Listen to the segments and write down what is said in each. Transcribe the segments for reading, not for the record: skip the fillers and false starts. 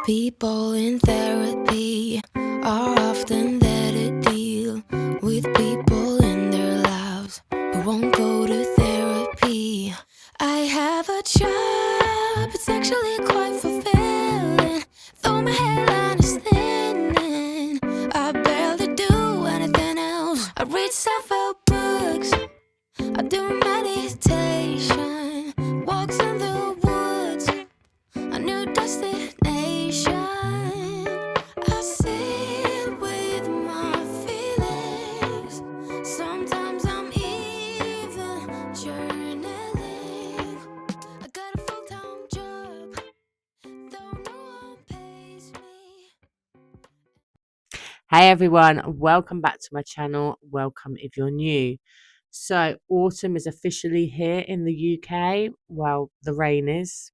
People in therapy are often there to deal with people in their lives who won't go to therapy. I have a job, it's actually quite fulfilling, though my hairline is thinning. I barely do anything else. I read self-help books, I do meditation, walks in the woods, a new destination. I sit with my feelings. Sometimes I'm even journaling. I got a full-time job, though no one pays me. Hey everyone, welcome back to my channel. Welcome if you're new. So, autumn is officially here in the UK. Well, the rain is.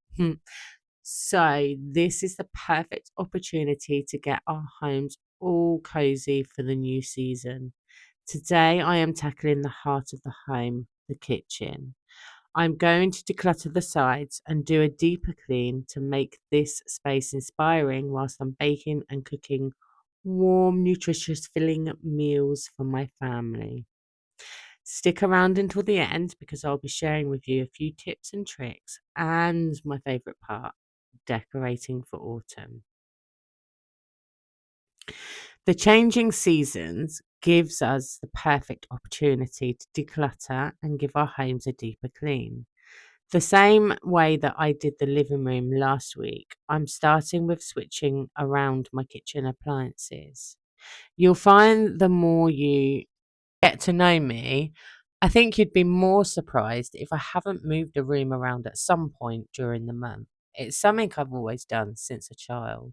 So, this is the perfect opportunity to get our homes all cozy for the new season. Today, I am tackling the heart of the home, the kitchen. I'm going to declutter the sides and do a deeper clean to make this space inspiring whilst I'm baking and cooking warm, nutritious, filling meals for my family. Stick around until the end because I'll be sharing with you a few tips and tricks and my favourite part, decorating for autumn. The changing seasons gives us the perfect opportunity to declutter and give our homes a deeper clean. The same way that I did the living room last week, I'm starting with switching around my kitchen appliances. You'll find the more you get to know me, I think you'd be more surprised if I haven't moved a room around at some point during the month. It's something I've always done since a child.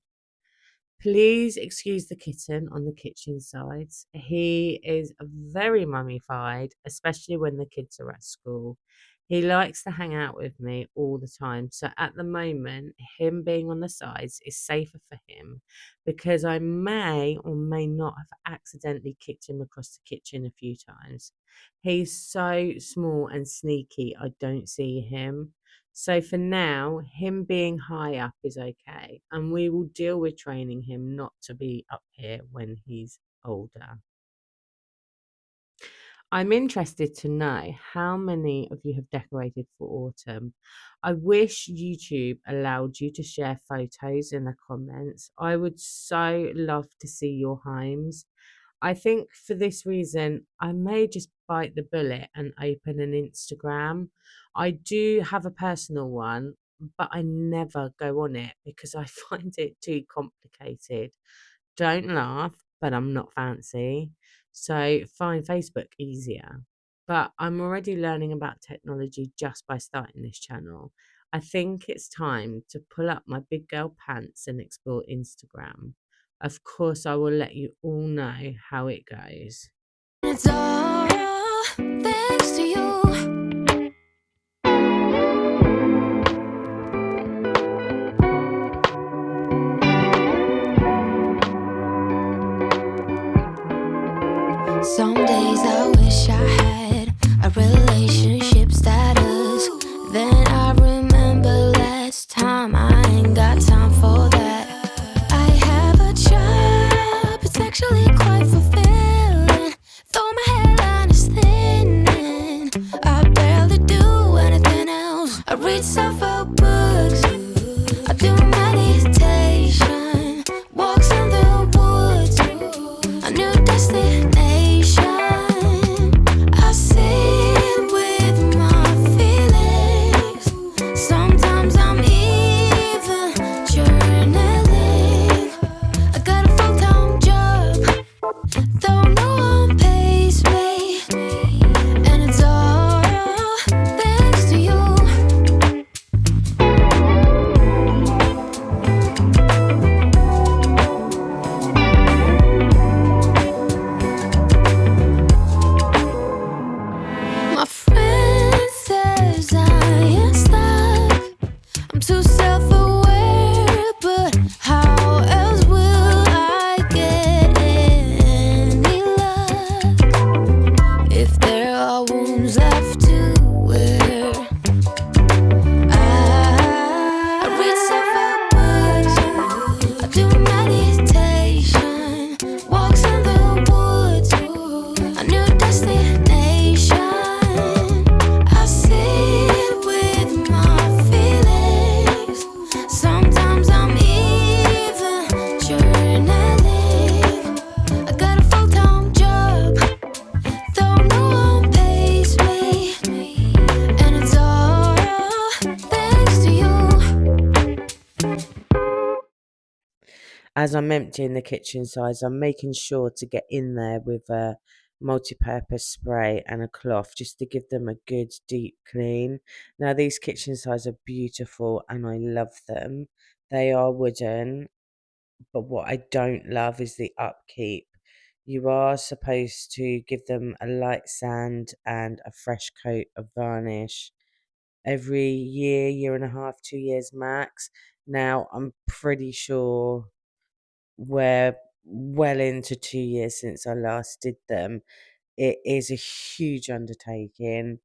Please excuse the kitten on the kitchen sides. He is very mummified, especially when the kids are at school. He likes to hang out with me all the time. So at the moment, him being on the sides is safer for him because I may or may not have accidentally kicked him across the kitchen a few times. He's so small and sneaky, I don't see him. So for now, him being high up is okay, and we will deal with training him not to be up here when he's older. I'm interested to know how many of you have decorated for autumn. I wish YouTube allowed you to share photos in the comments. I would so love to see your homes. I think for this reason, I may just bite the bullet and open an Instagram. I do have a personal one, but I never go on it because I find it too complicated. Don't laugh, but I'm not fancy. So find Facebook easier. But I'm already learning about technology just by starting this channel. I think it's time to pull up my big girl pants and explore Instagram. Of course, I will let you all know how it goes. It's all thanks to you. Some days I wish I had a relationship status. Then I remember last time I ain't got time for that. I have a job, it's actually quite fulfilling, though my hairline is thinning. I barely do anything else. I read self-help books, I do meditation, walks in the woods, a new destination. I sit with as I'm emptying the kitchen sides, I'm making sure to get in there with a multi-purpose spray and a cloth just to give them a good deep clean. Now these kitchen sides are beautiful and I love them. They are wooden, but what I don't love is the upkeep. You are supposed to give them a light sand and a fresh coat of varnish every year, year and a half, 2 years max. Now I'm pretty sure we're well into 2 years since I last did them. It is a huge undertaking.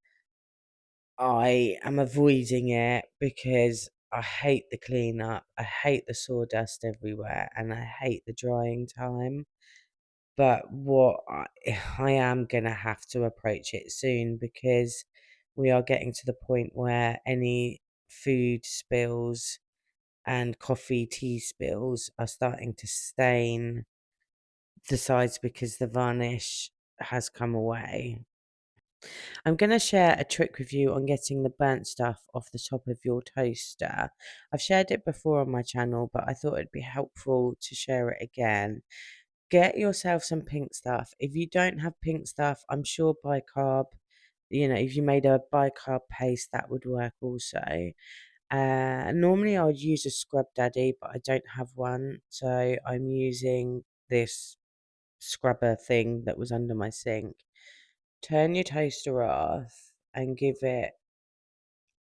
I am avoiding it because I hate the cleanup, I hate the sawdust everywhere, and I hate the drying time. But I am gonna have to approach it soon because we are getting to the point where any food spills and coffee, tea spills are starting to stain the sides because the varnish has come away. I'm going to share a trick with you on getting the burnt stuff off the top of your toaster. I've shared it before on my channel, but I thought it'd be helpful to share it again. Get yourself some pink stuff. If you don't have pink stuff, I'm sure bicarb, if you made a bicarb paste, that would work also. Normally I would use a scrub daddy, but I don't have one, so I'm using this scrubber thing that was under my sink. Turn your toaster off and give it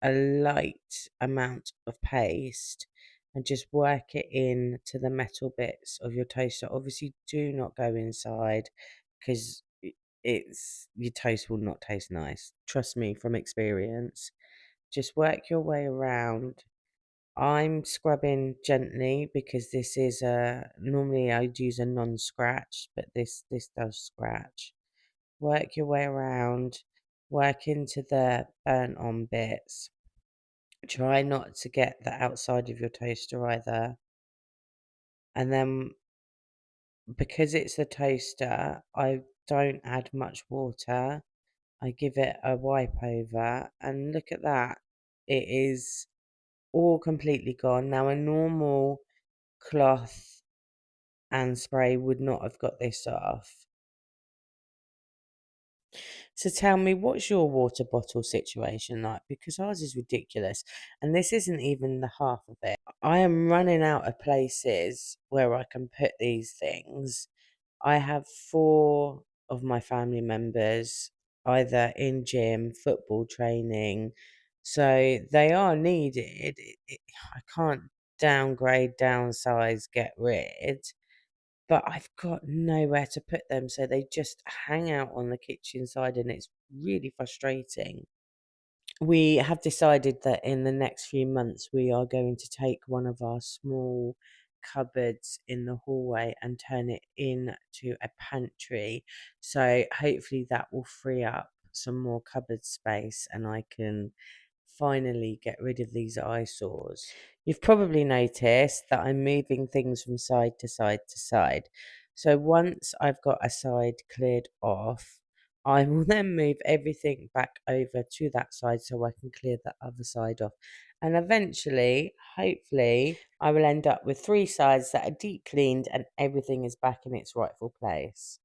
a light amount of paste and just work it in to the metal bits of your toaster. Obviously do not go inside because your toast will not taste nice. Trust me from experience. Just work your way around. I'm scrubbing gently because this is normally I'd use a non-scratch, but this does scratch. Work your way around, work into the burnt on bits. Try not to get the outside of your toaster either. And then because it's a toaster, I don't add much water. I give it a wipe over and look at that. It is all completely gone. Now a normal cloth and spray would not have got this off. So tell me, what's your water bottle situation like? Because ours is ridiculous, and this isn't even the half of it. I am running out of places where I can put these things. I have 4 of my family members either in gym, football training, so they are needed. I can't downgrade, downsize, get rid, but I've got nowhere to put them, so they just hang out on the kitchen side, and it's really frustrating. We have decided that in the next few months we are going to take one of our small cupboards in the hallway and turn it into a pantry. So hopefully that will free up some more cupboard space and I can finally get rid of these eyesores. You've probably noticed that I'm moving things from side to side to side. So once I've got a side cleared off, I will then move everything back over to that side so I can clear the other side off. And eventually, hopefully, I will end up with 3 sides that are deep cleaned and everything is back in its rightful place.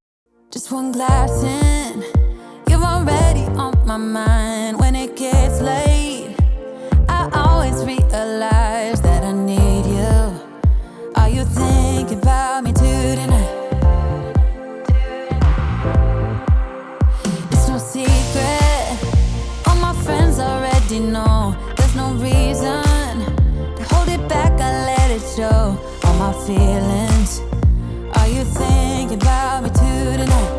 Just one glass in, you're already on my mind. When it gets late, I always realize that I need you. Are you thinking about me tonight? It's no secret, all my friends already know. There's no reason to hold it back, I let it show. All my feelings, are you thinking about me tonight?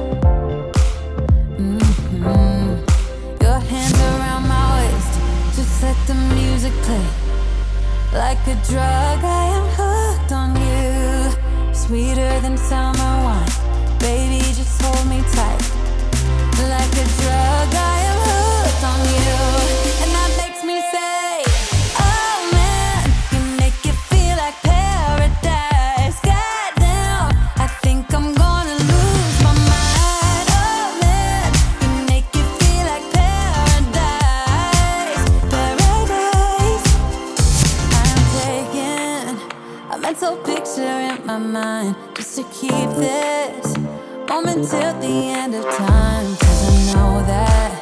Your hands around my waist, just let the music play. Like a drug, I am hooked on you. Sweeter than summer wine, baby, just hold me tight. Like a drug, I am hooked on you. And that makes me say, oh man, you make it feel like paradise. Goddamn, I think I'm gonna lose my mind. Oh man, you make it feel like paradise. Paradise. I'm taking a mental picture in my mind. to keep this moment till the end of time. 'Cause I know that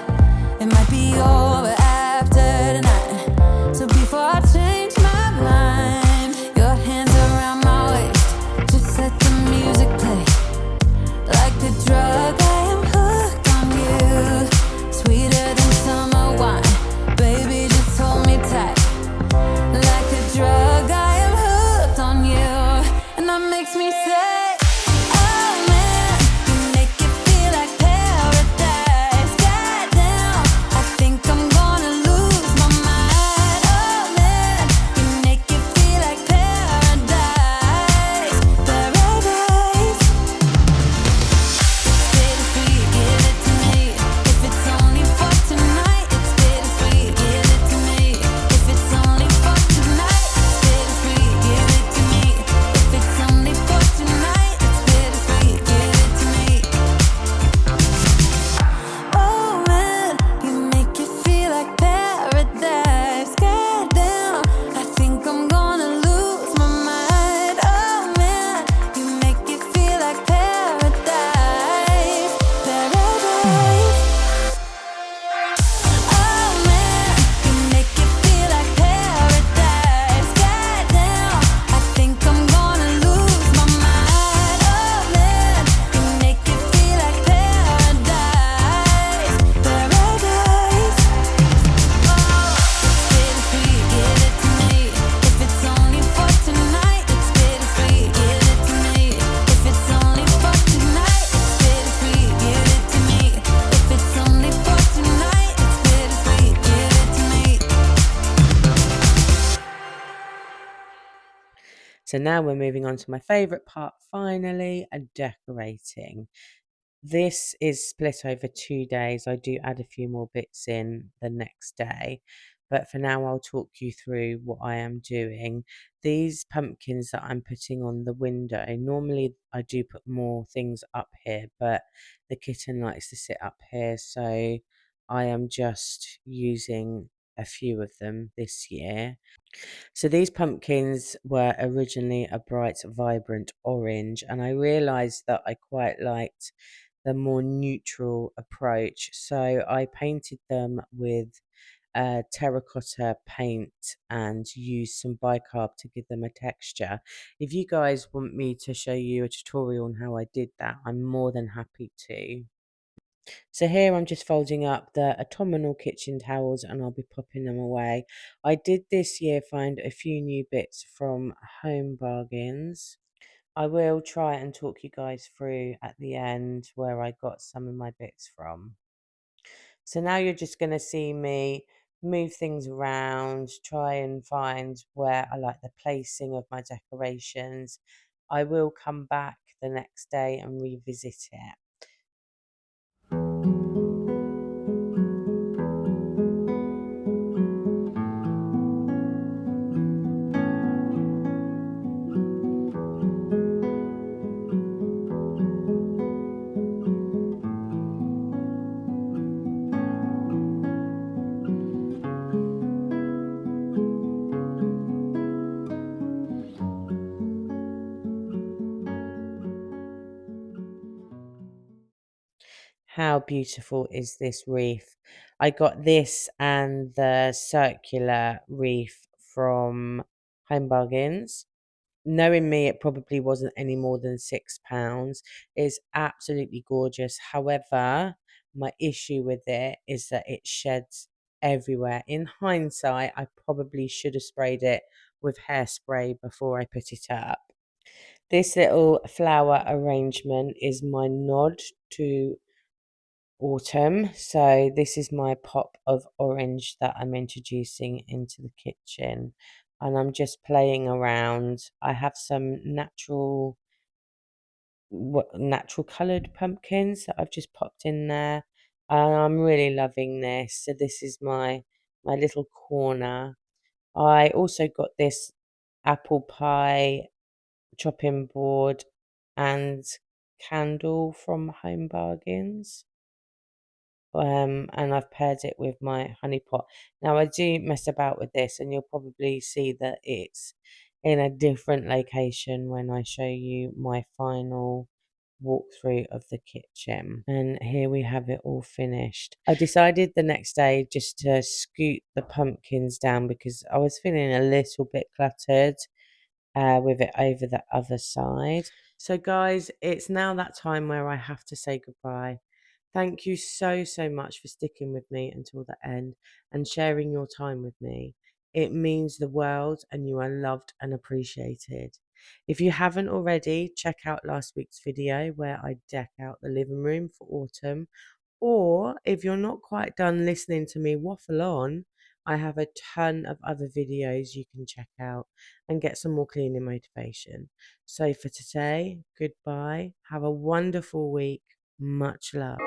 it might be over after tonight. So before I change my mind, your hands around my waist, just let the music play. Like a drug, I am hooked on you. Sweeter than summer wine, baby, just hold me tight. Like a drug, I am hooked on you. And that makes me say, oh man, you make it feel like paradise. Goddamn, I think I'm gonna lose my mind. Oh man, you make it feel like paradise. Paradise. Bittersweet, give it to me. If it's only for tonight, it's bittersweet, give it to me. If it's only for tonight, it's bittersweet, give it to me. If it's only for tonight, it's bittersweet, give it to me. Oh man, you make it feel like paradise. Goddamn, I think I'm gonna lose my mind. Oh man, you make it feel like paradise. Paradise. Oh man, you make it feel like paradise. Goddamn, I think I'm gonna lose my mind. Oh man, you make it feel like paradise. Paradise. Oh, bittersweet, give it to me. If it's only for tonight, it's bittersweet, give it to me. If it's only for tonight, it's bittersweet, give it to me. If it's only for tonight, it's bittersweet, give it to me. So now we're moving on to my favourite part, finally, decorating. This is split over 2 days. I do add a few more bits in the next day, but for now I'll talk you through what I am doing. These pumpkins that I'm putting on the window, normally I do put more things up here, but the kitten likes to sit up here, so I am just using a few of them this year. So these pumpkins were originally a bright, vibrant orange, and I realised that I quite liked the more neutral approach. So I painted them with terracotta paint and used some bicarb to give them a texture. If you guys want me to show you a tutorial on how I did that, I'm more than happy to. So here I'm just folding up the autumnal kitchen towels and I'll be popping them away. I did this year find a few new bits from Home Bargains. I will try and talk you guys through at the end where I got some of my bits from. So now you're just going to see me move things around, try and find where I like the placing of my decorations. I will come back the next day and revisit it. How beautiful is this wreath? I got this and the circular wreath from Home Bargains. Knowing me, it probably wasn't any more than £6. It's absolutely gorgeous. However, my issue with it is that it sheds everywhere. In hindsight, I probably should have sprayed it with hairspray before I put it up. This little flower arrangement is my nod to autumn. So this is my pop of orange that I'm introducing into the kitchen, and I'm just playing around. I have some natural coloured pumpkins that I've just popped in there, and I'm really loving this. So this is my little corner. I also got this apple pie chopping board and candle from Home Bargains. And I've paired it with my honey pot. Now I do mess about with this, and you'll probably see that it's in a different location when I show you my final walkthrough of the kitchen. And here we have it all finished. I decided the next day just to scoot the pumpkins down because I was feeling a little bit cluttered with it over the other side. So guys, it's now that time where I have to say goodbye. Thank you so, so much for sticking with me until the end and sharing your time with me. It means the world and you are loved and appreciated. If you haven't already, check out last week's video where I deck out the living room for autumn. Or if you're not quite done listening to me waffle on, I have a ton of other videos you can check out and get some more cleaning motivation. So for today, goodbye. Have a wonderful week. Much love.